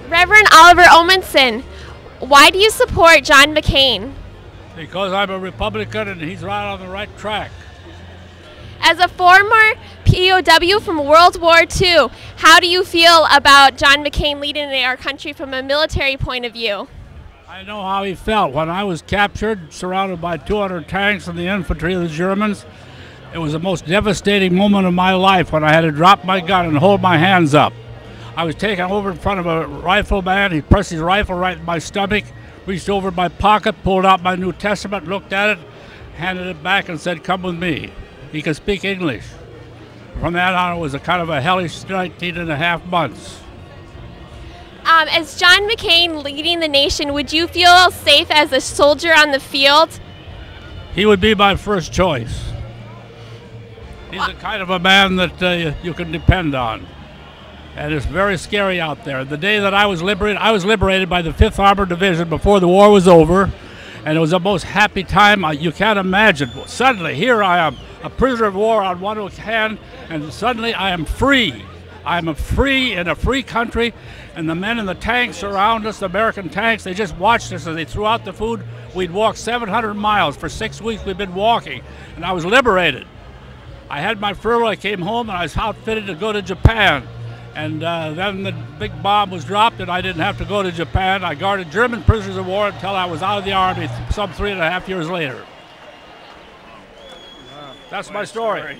Reverend Oliver Omanson, why do you support John McCain? Because I'm a Republican and he's right on the right track. As a former POW from World War II, how do you feel about John McCain leading our country from a military point of view? I know how he felt. When I was captured, surrounded by 200 tanks and the infantry of the Germans, it was the most devastating moment of my life when I had to drop my gun and hold my hands up. I was taken over in front of a rifleman. He pressed his rifle right in my stomach, reached over my pocket, pulled out my New Testament, looked at it, handed it back and said, "Come with me." He could speak English. From that on, it was a kind of a hellish 19 and a half months. As John McCain leading the nation, would you feel safe as a soldier on the field? He would be my first choice. He's the kind of a man that you can depend on. And it's very scary out there. The day that I was liberated by the 5th Armored Division before the war was over, and it was the most happy time you can't imagine. Suddenly, here I am, a prisoner of war on one hand, and suddenly I am free. I am free in a free country, and the men in the tanks around us, the American tanks, they just watched us as they threw out the food. We'd walked 700 miles. For 6 weeks we'd been walking, and I was liberated. I had my furlough, I came home, and I was outfitted to go to Japan. And then the big bomb was dropped, and I didn't have to go to Japan. I guarded German prisoners of war until I was out of the Army some 3.5 years later. That's my story.